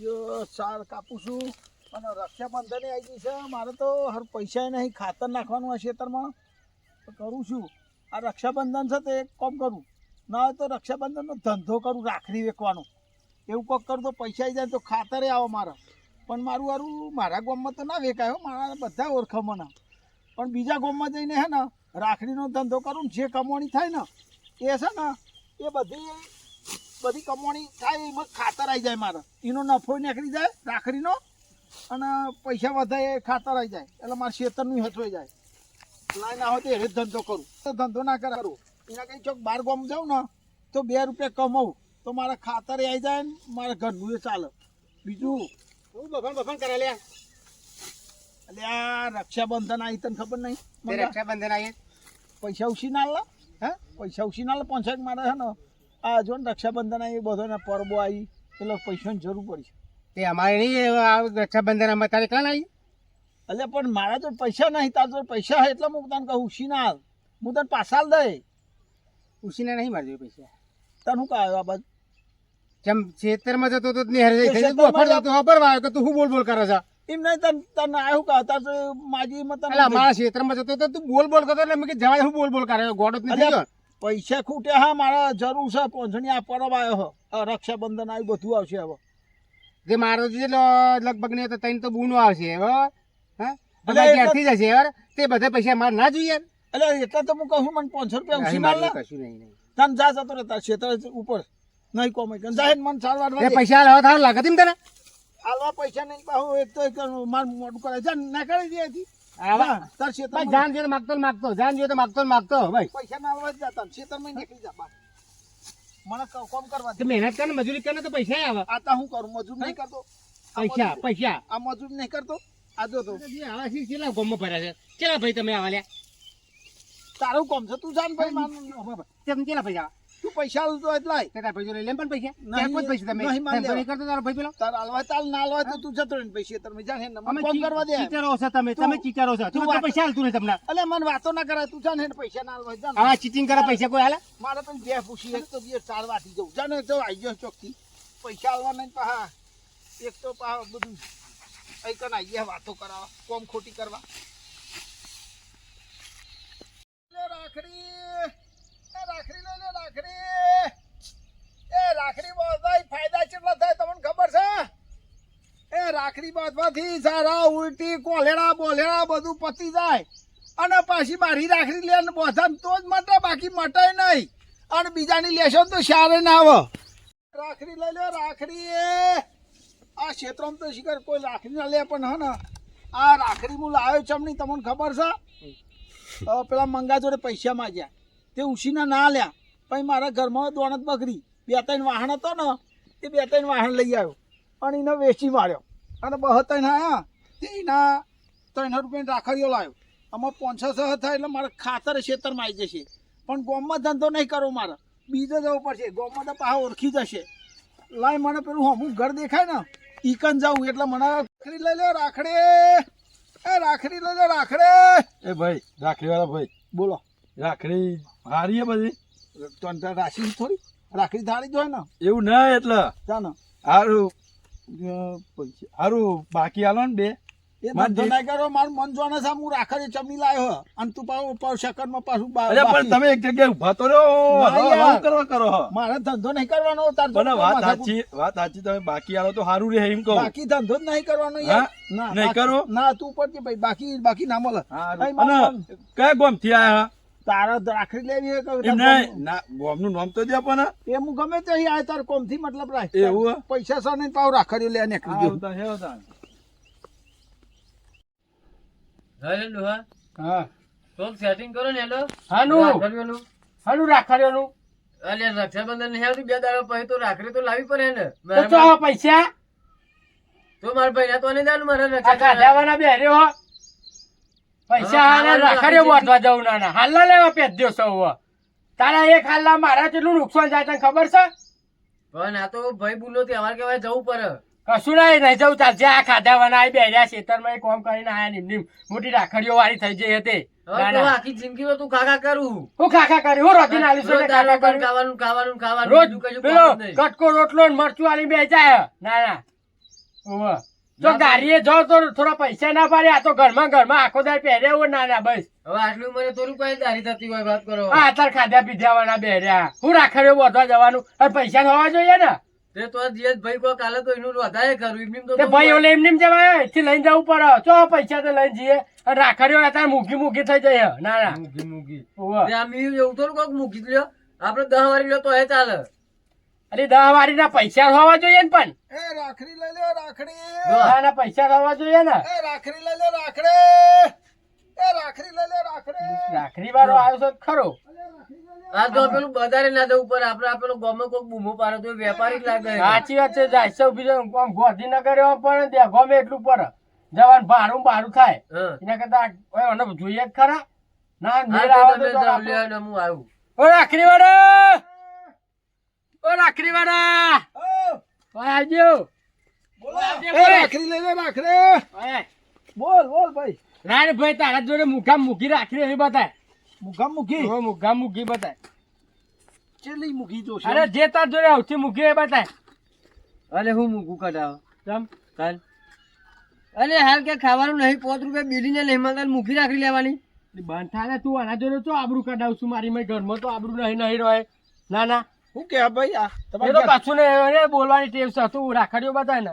જો સાર કાપું છું અને રક્ષાબંધન આવી ગઈ છે. મારે તો હર પૈસા નહીં, ખાતર નાખવાનું આ ખેતરમાં તો કરું છું. આ રક્ષાબંધન છે તો એક કામ કરું, ના હોય તો રક્ષાબંધનનો ધંધો કરું, રાખડી વેચવાનો. એવું કોક કરું તો પૈસા આવી જાય તો ખાતરે આવે મારે. પણ મારું વારું મારા ગામમાં તો ના વેચાય, મારા બધા ઓળખે મને. પણ બીજા ગામમાં જઈને હે ને રાખડીનો ધંધો કરું, જે કમાણી થાય ને એ છે ને એ બધી કમાણી થાય એમાં ખાતર આવી જાય મારે. એનો નફો નીકળી જાય રાખડીનો અને પૈસા વધારે ખાતર આવી જાય એટલે મારે ખેતરનું હચવાઈ જાય. લાઈ ના હોય તો એ ધંધો કરું, તો ધંધો ના કરું. એના કંઈ ચોક બાર ગામ જાઉં ને તો 2 રૂપિયા કમાવું તો મારા ખાતરે આવી જાય ને મારા ઘરનું એ ચાલે. બીજું હું બફાણ કરે લે. એટલે આ રક્ષાબંધન આવી તને ખબર નહીં? રક્ષાબંધન આવી પૈસા ઉછી ના લે, હે પૈસા ઉછી ના લે 5 મારે છે ને. આ જો ને રક્ષાબંધન આવી, બધોના પરબો આવી એટલે પૈસાની જરૂર પડી છે. તે અમારે નહીં રક્ષાબંધન અમારે તારે કાં આવી? એટલે પણ મારા તો પૈસા નહીં, તાર તો પૈસા હોય એટલે હું તને કહું ઉછી ના હાલ, હું તને પાછા દે. ઉસીને નહીં મારજો પૈસા. તને શું કહ્યું આ બાજુ? જેમ ખેતરમાં જતો તો બફાણ જતો ખબર કે તું શું બોલ કરે છે? એમ નહીં, તને આવ્યું કહે તાર તો માજી મત મારા ખેતરમાં જતો તો તું બોલ કરતો એટલે મેં જવા હું બોલ કરે ગોડો જ નથી. પૈસા ખૂટ્યા, હા મારા જરૂર છે. પહોંચણી આ પરબ આવ્યો હો, રક્ષાબંધન આવ્યું, બધું આવશે હવે. જે મારો લગભગ ને તો તઈને તો બૂનો આવશે હવે. હા ઘેરથી જશે યાર, તે બધા પૈસા મારે ના જોઈએ એટલે એટલે તો હું કહું મને 500 રૂપિયા ઉછી ના લે. કશું નહીં. તને જા જતો રહેતા ક્ષેત્ર ઉપર નહીં કોમાઈ જાય મન સારવાર પૈસા લાવો થાર લાગે તેમ તને હાલવા પૈસા નહીં પાહુ એક તો એક માર મોડું કરે છે ના કરી દે હતી. તાર ક્ષેત્ર જાન જોઈએ માગતો જાન જોઈએ તો માગતો ભાઈ પૈસા ના આવવા જ જતા ક્ષેત્રમાં નીકળી જા બહાર. મને કોમ કરવા દે. મહેનત કરે મજૂરી કરે તો પૈસા આવે. આ તો હું કરું, મજૂર નહીં કરતો. પૈસા આ મજૂર નહીં કરતો. આ જો તો આવા કેટલા ગોમમાં ભર્યા છે. કેટલા ભાઈ તમે આવા લ્યા? તારું કોમ છે, તું જાન ભાઈ. મારું તમે કેટલા પૈસા? તું પૈસા આલતો એટલા કેટલા પૈસા લઈ લે પણ પૈસા પૈસા તમે નહીં કરતો તારો ભાઈ પેલો તાર આલવા તાલ ના આલવા તો તું જતો રહે પૈસા તમે જાને ફોન કરવા દે. ચીટરો છો તમે ચીટરો છો. તું પૈસા હાલતું નહીં તમને. અલે મને વાતો ના કરાય, તું જાને પૈસા ના આલવા જાને. આવા ચીટિંગ કરે પૈસા કોઈ હાલે? મારે પણ બે પૂછી એક તો બે ચાર વાટી જવું જાને તો આવી ગયો ચોકથી પૈસા આલવા નહીં પાહા. એક તો પાહા બધું કઈ કન આવી ગયા વાતો કરાવવા, કોમ ખોટી કરવા. રાખડી રાખડી લઈ લે રાખડી. એ રાખડી બાંધવાથી ફાયદા કેટલા થાય તમને ખબર છે? એ રાખડી બાંધવાથી સારા ઉલટી કોલેડા બોલેડા બધું પતી જાય અને પાછી મારી રાખડી લે ને બોધાન તો જ મટે, બાકી મટે નહીં. અને બીજાની લેશો તો સારે ના આવે. રાખડી લઈ લે રાખડી. આ ક્ષેત્રમાં તો શિખર કોઈ રાખડી ના લે પણ હા ને આ રાખડી હું લાવ્યો ચમની તમને ખબર છે? પેલા મંગા જોડે પૈસા માંગ્યા તે ઉછીના ના લ્યા, પછી મારા ઘરમાં દોણત બગડી. 2-3 વાહન હતો ને તે 2-3 વાહન લઈ આવ્યો અને એને વેચી માર્યો અને 72 આવ્યા તે એના 300 રૂપિયાની રાખડીઓ લાવ્યો. આમાં 500 થાય એટલે મારે ખાતર ખેતરમાં આવી જશે. પણ ગામમાં ધંધો નહીં કરવો, મારે બીજે જવું પડશે. ગામમાં તો પાછા ઓળખી જશે. લાય મને પેલું હમું ઘર દેખાય ને ઈકન જવું એટલે મને રાખડી લઈ લે રાખડી. એ રાખડી લઈ લે રાખડી. એ ભાઈ રાખડી વાળા ભાઈ બોલો. રાખડી હારી હે બધી તો રાખી થોડી રાખડી ધારી જ હોય ને. એવું ના એટલે ચાલો હારું હારું બાકી આલો ને 2 એ ધંધો ના કરો. મારું મન જોને છે હું રાખડી ચમની લાવ્યો અને તું પાછું સેકન્ડમાં પાછું અરે પણ તમે એક જગ્યાએ ઉભા તો રહ્યો કરવા કરો. મારે ધંધો નહીં કરવાનો. પણ વાત સાચી તમે બાકી આલો તો સારું રહે એમ કહું. બાકી ધંધો જ નહીં કરવાનો યાર. નહીં કરો ના તું પડતી ભાઈ બાકી ના મળે. કયા ગામ થી આયા? તારે રાખડી લેવી ગોમનું નામ તો દે પણ એ હું ગમે તે આ તાર કોમ થી મતલબ રાખ. એવું પૈસા સર નહીં પાવ રાખડી લે નીકળી ગયો. હા તો સેટિંગ કરો ને હેલો. હાનું રાખડીઓનું અલે રક્ષાબંધન નહીં આવતી 2 દાડા પછી તો રાખડી તો લાવી પડે ને. પૈસા તો મારા ભાઈ તો નહીં જાણું મારે ખાધાવાના બેર્યો પૈસા હાલે રાખડીઓ બાંધવા જવું ના હાલના લેવા પેદ્યો સૌ. તારા એક હાલના મારા કેટલું નુકસાન જાય તને ખબર છે? પણ આ તો ભાઈ બોલો અમારે કેવાય જવું પડે. કશું નહીં જવું ચાલશે. આ ખાધાવાના બેર્યા ખેતરમાં કોમ કરીને આયા નિમની મોટી રાખડીઓ વાળી થઈ જઈ હતી. આખી જિંદગી તું ખાખા કરું. હું ખાખા કરી હું રોટી નાલી રોજ પેલો કટકો રોટલો મરચું વાળી બે જાય. ના ઓવે. તો ગાડીએ જાઓ તો થોડા પૈસા ના પાડે આ તો ઘરમાં આખો દાડ પહેર્યા હોય ના બસ હવે આટલું મને થોડું કઈ દારી થતી હોય વાત કરો આ અત્યારે ખાધા પીધા વાળા બેર્યા હું રાખડ્યો બોધવા જવાનું અને પૈસા થવા જોઈએ ને તે તો જીએસ ભાઈ કોઈ કાલે તો એનું વધારે કરું એમની તો તે ભાઈ ઓલે એમને જવાય અહીંથી લઈને જવું પડે ચો પૈસા તો લઈને જઈએ અને રાખડ્યો અત્યારે મૂકી થઈ જાય ના ના મૂકી ઓવે. તે આમ એવું થોડું કોક મૂકી લ્યો આપડે 10 વારી લ્યો તો એ ચાલે અરે 10 વારીના પૈસા થવા જોઈએ ને પણ એ રાખડી લઈ લે રાખડી ના ના પૈસા થવા જોઈએ ને એ રાખડી લઈ લે રાખડી એ રાખડી લઈ લે રાખડી રાખડી વાળો આવ્યો છે ખરો આ તો પેલું બજારે ના જવું પડે આપડે પેલો ગમે કોક બૂમો પાડે તો વેપારી જ લાગે સાચી વાત છે જાય છે બીજો આમ ગોધીનગર એવા પણ દે ગમે એટલું પર જવાનું ભાડું થાય હા એના કરતા ઓય ઓને જોઈએ જ ખરા ના મેળ આ આવે તો તો તમે ચાલો જાવ લ્યો ને હું આવું ઓ રાખડી વાળા ઓ રાખડી વાળા ઓ ઓય આવજો બોલો એ રાખડી લઈ લે રાખડી ઓય બોલ ભાઈ રાણ ભાઈ તારા જોડે મુકામ મૂકી રાખડી એ બતાય મુકામ મૂકી ઓ મુકામ મૂકી બતાય ચેલી મૂકી જોશે અરે જે તાર જોડે આવતી મૂકી એ બતાય અરે હું મૂકું કઢાવ જમ કાલ અરે હાલ કે ખાવાનું નહીં 5 રૂપિયા બીડીને નહીં મળતા મૂકી રાખી લેવાની બંધ થાય ને તું આના જોડે તો આબરૂ કઢાવશું મારી મેં ઘરમાં તો આબરૂ નહીં રહે ના ના હું કે ભાઈ આ એ તો તમારે પાછું ને એને બોલવાની ટેવ છે તું રાખડીઓ બતાય ને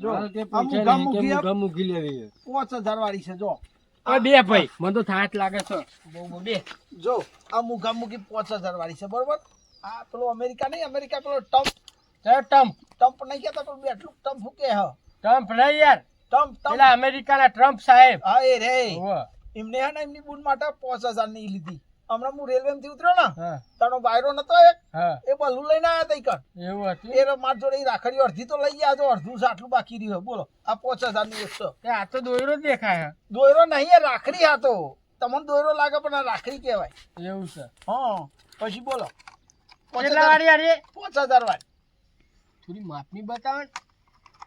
જો હાલ કે આ પૂછે મુકામ નહીં કે મૂકી મુકામ મૂકી લેવી 5000 વાળી છે જો ઓય બે ભાઈ મને તો થાક લાગે છે બહુ બે જો આ મુકામ મૂકી 5000 વાળી છે બરોબર આ પેલો અમેરિકા નહીં અમેરિકા પેલો ટમ્પ નહીં કેતા પેલું બેટલું ટમ્પ હું કે હ ટ્રમ્પ નહીં યાર ટમ્પ પેલા અમેરિકાના ટ્રમ્પ સાહેબ હા એ રે ઓવે. એમને હે ને એમની બૂન માટે 5000 ની લીધી હમણાં હું રેલવે માંથી ઉતર્યો ને હા તારો વાયરો નતો એક હા એ બલ્લુ લઈને આયા તઈ કર એવું હતું એ માર જોડે ઈ રાખડી અડધી તો લઈ ગયા જો અડધું છે આટલું બાકી રહ્યું બોલો આ 5000 ની વસ્તુ તે આ તો દોયરો જ દેખાય દોયરો નહીં એ રાખડી આ તો તમને દોયરો લાગે પણ આ રાખડી કહેવાય એવું છે હા પછી બોલો કેટલા વાળી યાર એ 5000 વાળી થોડી માપની બતાવો ને.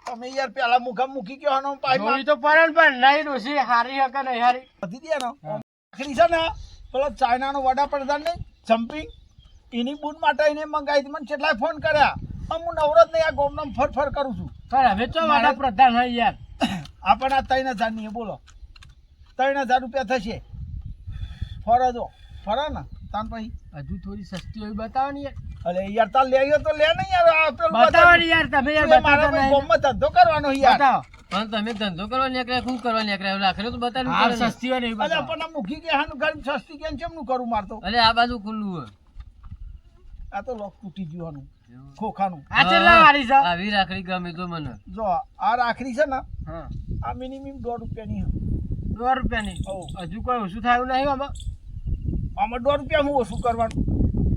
તમે યાર પેલા મુકામ મૂકી ગયો હનો પાઇપ જોઈ તો પડે ને પણ નહીં ડોશી હારી હકે નહીં હારી વધી દે ને રાખડી છે ને પેલો ચાઇનાનો વડાપ્રધાન ને જમ્પિંગ એની બૂન માટે એને મંગાવી હતી મને કેટલાય ફોન કર્યા પણ હું નવરત નહીં આ ગોમનામ ફર કરું છું પણ હવે તો વડાપ્રધાન હોય યાર આપણને આ 3000 ની બોલો 3000 રૂપિયા થશે ફરજો ફરે ને તાન પછી હજુ થોડી સસ્તી હોય બતાવો ને યાર અરે યાર તાર લે આવ્યો તો લે ને યાર આ પેલું બતાવો ને યાર તમે યાર મારા બતાવો ભાઈ નહીં. ગોમમાં ધંધો કરવાનો યાર બતાવો પણ તમે ધંધો કરવા નીકળ્યા શું કરવા નીકળ્યા રાખડે તો બતાવી હાલ પડે ને. સસ્તી હોય ને એ અરે બતાવો. આપણને મૂકી ગયા હાનું ગાડી સસ્તી કેમ છે એમનું કરું મારતો અરે આ બાજુ ખુલ્લું હોય આ તો લોક તૂટી ગયું આનું ખોખાનું આ કેટલા વાળી છે આવી રાખડી ગમે તો મને જો આ રાખડી છે ને હા આ મિનિમમ 1.5 રૂપિયાની છે. 2 રૂપિયાની હોવ. હજુ કોઈ ઓછું થયું નહીં આમાં આમાં 1.5 રૂપિયા હું ઓછું કરવાનું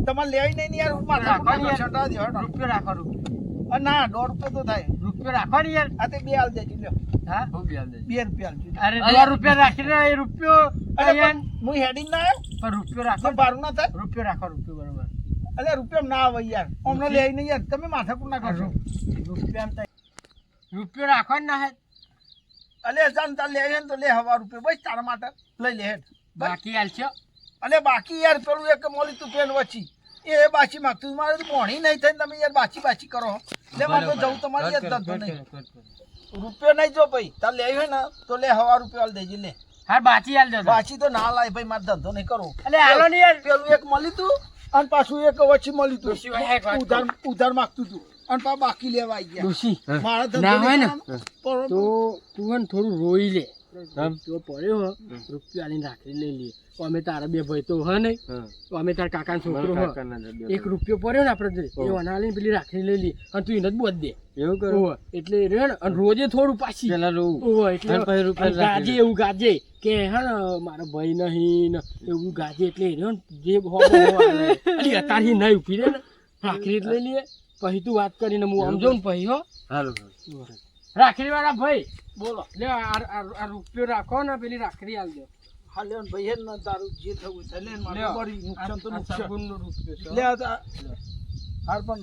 તમારે લેવી નહીં ને યાર માથા રાખવાની યાર. છટા દે હટો. રૂપિયો રાખો રૂપિયો ના 1.5 રૂપિયા તો થાય રૂપિયો રાખો ને યાર આ તે 2 આલ દેજો લ્યો હા ખૂબ યાદ છે 2 રૂપિયા આલજો અરે 2 રૂપિયા રાખીને એ રૂપિયો અરે અહીંયા પણ હું હેડિંગ ના આવ્યો પણ રૂપિયો રાખો તો ભારું ના થાય રૂપિયો રાખો રૂપિયો બરોબર અલે રૂપિયા ના આવે યાર અમને લે નહીં યાર તમે માથાકૂટ ના કરશો રૂપિયો રાખો ને ના હે અલે જાન તાર લે ને તો લે હવા રૂપિયા બસ તારા માટે લઈ લે હેડ બાકી હાલશો અલે બાકી યાર પેલું એક મોલી તું પેન વચ્ચી એ બાચી માંગતું મારે તો મોણી નહીં થઈને તમે યાર બાચી કરો લે મારે તો જવું તમારી યાર ધંધો નહીં રૂપિયો નહીં જો ભાઈ તાર લે હોય ને તો લે હવા રૂપિયો આલ દેજે લે હા બાકી હાલ દો બાચી તો ના લાય ભાઈ મારે ધંધો નહીં કરવો અલે હાલો ને યાર પેલું એક મળી તું અને પાછું એક વચ્ચી મળી તું ડોશી ભાઈ એક વાત કહું. ઉધાર માંગતું તું અને પા બાકી લેવા આવી ગયા ડોશી મારા ધંધો ના હોય ને નહીં કરવાનો. તો તું હે ને થોડું રોઈ લે તો પડ્યો હો રૂપિયો આલીને રાખડી લઈ લઈએ તો અમે તારા બે ભાઈ તો હે નહીં તો અમે તારા કાકાનો છોકરો હો એક રૂપિયો પડ્યો ને આપણે જોડે એ અનાલીને પેલી રાખડી લઈ લઈએ અને તું એને જ બોધ દે એવું કરો ઓવે, એટલે રે ને અને રોજે થોડું પાછી પેલા રોવું ઓવે, એટલે અને પછી રૂપિયા અને ગાજે રાખી એવું ગાજે કે હે ને મારો ભાઈ નહીં ને એવું ગાજે એટલે રહ્યો ને જે હો અત્યારે નહીં ઉભી રે ને રાખડી જ લઈ લઈએ પછી તું વાત કરીને હું આમ જાઉં ને પછી હો હારું રાખડી વાળા ભાઈ બોલો લે આ રૂપિયો રાખો ને પેલી રાખડી આલ દો હા લે ને ભાઈ હેડ ને તારું જે થવું છે લે ને મારે લ્યો. બળી નુકસાન તો આ નુકસાન સાબુનનો રૂપિયો છે. લે આ હાર પણ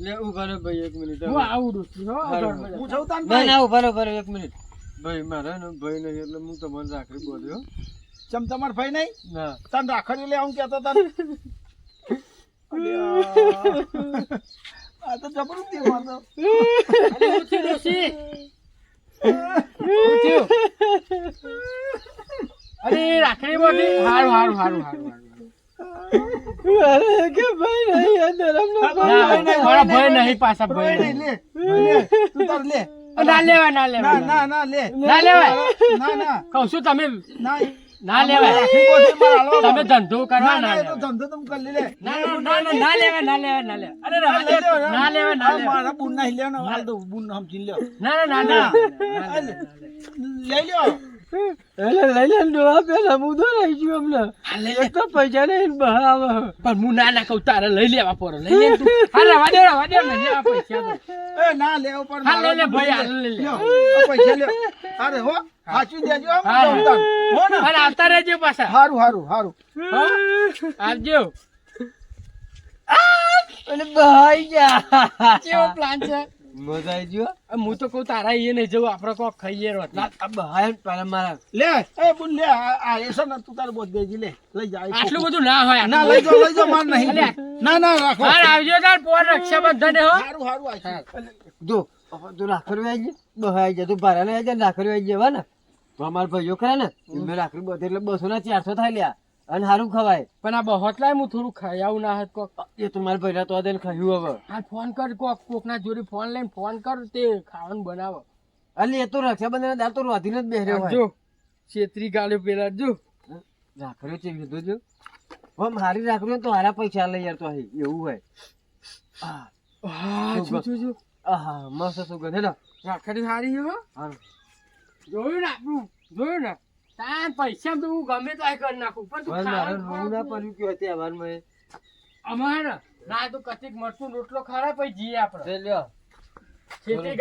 લે ઉભા રહો ભાઈ 1 મિનિટ હું આવું રૂપિયો હો હારું. ઘરમાં. હું જઉં તાન ના ભાઈ ના ઉભા રહો 1 મિનિટ ભાઈ મારે ને ભાઈ નહીં એટલે હું તમને રાખડી બોલ્યો ચમ તમાર ભાઈ નહીં ના તન રાખડી લે આવું કહેતો તન આ તો જબરું થયું આ તો. અરે હું થયું ડોશી? હું થયું? અરે રાખડી મોટી હારું હારું હારું હારું અરે કે ભાઈ નહીં આ ધરમનો મારા ભય નહીં પાછા ભય નહીં, નહીં. લે તું તાર લે. ના લેવાય ના ના લેવાય ના ના લે. ના લેવાય ના ના કહું છું તમે ના ના લેવાય રાખડી બોધી મારે હાલવા તમે ધંધો કરવા ના ના ના એ તો લેવાય ધંધો તમે કરી લે. ના લેવાય ના લેવાય ના લેવાય અરે રહેવા દે. ના લેવાય ના લેવાય મારા બુન ના લેવાનો હાલ દો બુન સમજી લ્યો. ના ના ના લઈ લ્યો. એટલે લઈ લે ડોહા પેલા હું તો રહી ગયું હમણાં એક તો પૈસા નહીં બહાર આવે પણ હું ના ના કહું તારે લઈ લેવા પડે લઈ લે તું હા રહેવા દે નહીં લેવા પૈસા તો એ ના લેવો પણ હા લઈ લે ભાઈ હાલ લઈ લે લ્યો, આ પૈસા લ્યો. અરે હો સાચું દેજો આમ હા. જમતા. હો ને અને આવતા રહેજો પાછા હારું હારું હારું. હા? આવજો અને ભાઈ જા કેવો પ્લાન છે મજા આવી ગયો હું તો કહું તારા એ નહીં જવું આપડે કોક ખાઈએ રોજ આ ભાઈ પેલા મારા લે એ બુન લે આ એસો ને તું તારે બોધ દેજી લે લઈ જા આટલું બધું ના હોય ના લઈ જાઓ માર નહીં અલ્યા. ના ના રાખો હા આવજો તાર પોર રક્ષાબંધન હો હારું હારું આઈ જો તું રાખડી આવી જાય બહાર આવી જાય તું ભાડા ને આવી જાય રાખડી આવી જવા ને તો અમારા ભાઈઓ ખરા ને મેં રાખડી બધે એટલે 200 ના 400 થાય લ્યા અને સારું ખવાય પણ આ બહોત લાય હું થોડું ખાઈ આવું ના હોત કોક એ તો મારા ભાઈના તો આદે ખાયું હવે આ ફોન કર કોક ના જોડે ફોન લઈને ફોન કર તે ખાવાનું બનાવો અલે એ તો રક્ષાબંધન દાર તો રોધીને જ બેહર્યો હોય જો છેતરી ગાલ્યો પેલા જો રાખડીઓ ચેક લીધો જો હવે મારી રાખડીઓ તો હારા પૈસા લઈ યાર તો અહીં એવું હોય હા સુગંધ. જો આહા મસ્ત સુગંધ હે ને રાખડી હારી હો હારું. જોયું ને આપણું જોયું ને તાર પૈસા તો હું ગમે તો કરી નાખું પણ તું બસ મારે ખાવાનું રોવું ના પડ્યું કે તહેવારમાં અમારે ના તો કતિક મરચું રોટલો ખારા પછી જીએ આપણે તે લ્યો છેતરી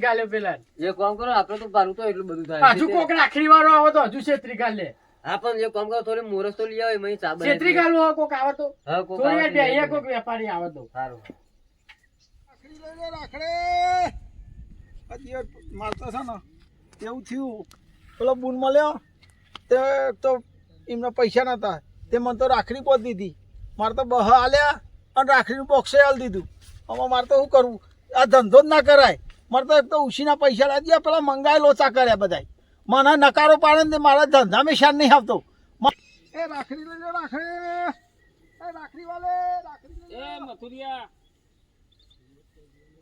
ગાલ્યો પેલા એ કામ કરો આપણે તો પારું તો એટલું બધું થાય હજુ કોક રાખડી વાળો આવો તો હજુ છેતરી ગાલે હા પણ એ કામ કરો થોડી મોરસ તો લઈ આવે મય ચા બનાવી છેતરી ગાલું હોય કોક આવે તો હા કોક થોડી વાર આવે તો બેહીએ લઈ કોક વેપારી આવે તો સારું રાખડી લઈ લે રાખડે હજી મારતા છે ને એવું થયું પેલો બુન મળ્યો તે તો એમના પૈસા નતા તે મને તો રાખડી પોત દીધી મારે તો બહ આલ્યા અને રાખડીનું બોક્સે આલ દીધું આમાં મારે તો શું કરવું આ ધંધો જ ના કરાય મારે તો એક તો ઉછીના પૈસા લાગ્યા પેલા મંગાય લોચા કર્યા બધાય મને નકારો પાડે ને તે મારા ધંધામાં શાન નહીં આવતો એ રાખડી લઈ લો રાખડી એ રાખડી વાલે રાખડી લઈ લો. મથુરિયા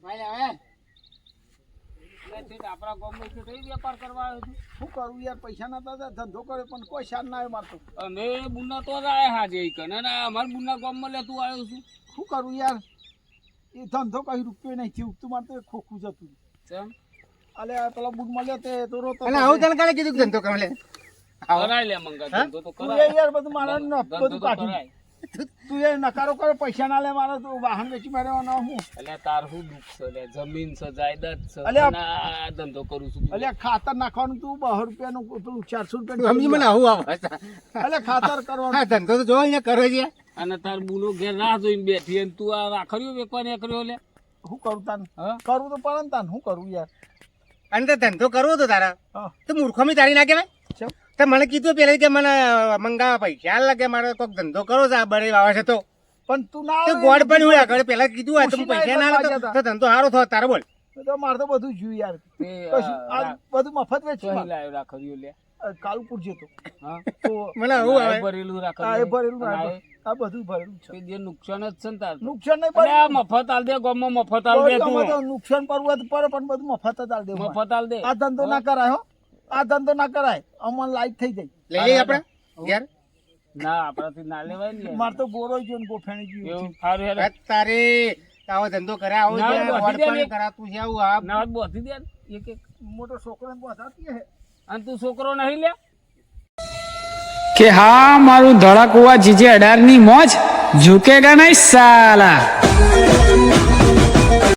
ભાઈ આવે આપણા ગામમાં વેપાર કરવા આવ્યો છું શું કરું યાર પૈસા નતા તો ધંધો કર્યો પણ કોઈ શાન ના આવ્યો મારતો અમે બુના તો જ આયા હાજે કને ને અમાર બુના ગામમાં લે તું આવ્યો છું શું કરું યાર એ ધંધો કઈ રૂપિયો નહીં થયું તું મારે તો એક ખોખું જતું કેમ અલે આ પેલા બુટ મળ્યો તે તો રોતો અને આવું તને કાલે કીધું કે ધંધો કરો લે કરાય લે મંગા ધંધો તો તું એ યાર બધું મારા બધું કાઢી તું એ નકારો કરે પૈસા ના લે મારે તો વાહન વેચી મારવાનો હું એટલે તાર શું દુઃખ છે લે જમીન છે જાયદાદ છે અલ્યા. અને આ ધંધો કરું છું અલે ખાતર નાખવાનું તું 200 રૂપિયાનું પેલું 400 સમજી રૂપિયા મને આવું આવે અલે ખાતર કરવાનું હા ધંધો તો જો અહીંયા કરો છે અને તાર બુનો ઘેર રાહ જોઈને બેઠી અને તું આ રાખડીઓ વેકવાને કર્યો લે શું કરું તાન હા કરવું તો પડે ને તાન શું કરું યાર અને તે ધંધો કરવો તો તારા હા તો મૂર્ખોમી તારી ના કહેવાય ચમ. તો મને કીધું પેલા કે મને મંગાવા પૈસા હાલ લાગે મારે કોઈક ધંધો કરો છે આ બળે વાવે છે તો પણ તું ના તો આવે ગોળ એટલે પણ હું આગળ પેલા કીધું હોય તો હું ઉછીના પૈસા ના એક જ લે વાગ્યા તો ધંધો સારો થયો તારો બોલ તો મારે તો બધું જોયું યાર તે કશું આ બધું મફત વેચી ચોહી લાવ્યો રાખડીઓ લે કાલુપુર જતો હા તો મને આવું આવે ભરેલું આ એ રાખડીઓ ભરેલું અને ના આ બધું ભરેલું છે તે જે નુકસાન જ છે ને તાર તો. નુકસાન નહીં અરે આ પડે મફત આલ દે ગામમાં મફત આલ દે આમાં તો તું નુકસાન પડવું હોય તો પડે પણ બધું મફત જ આલ દેવું મફત આલ દે આ ધંધો ના કરાય હો આ ધંધો ના કરાય અમને લાઈટ થઈ જાય લઈ લઈએ આપણે યાર ના આપણાથી ના લેવાય ને યાર. મારે તો બોરો જો ને ગોફેણી ગયું એવું સારું હેડ. વાત તારે આવો ધંધો કરે આવો ના, છે, બધું ગોળ દે પણ ને. કરાતું છે આવું આ ના હોત બોધી દે ને એક એક મોટો છોકરો ને બોધાતી હે અને તું છોકરો નહીં લે કે હા મારું ધડાકુવા જીજે 18 ની મોજ ઝુકેગા નહીં સાલા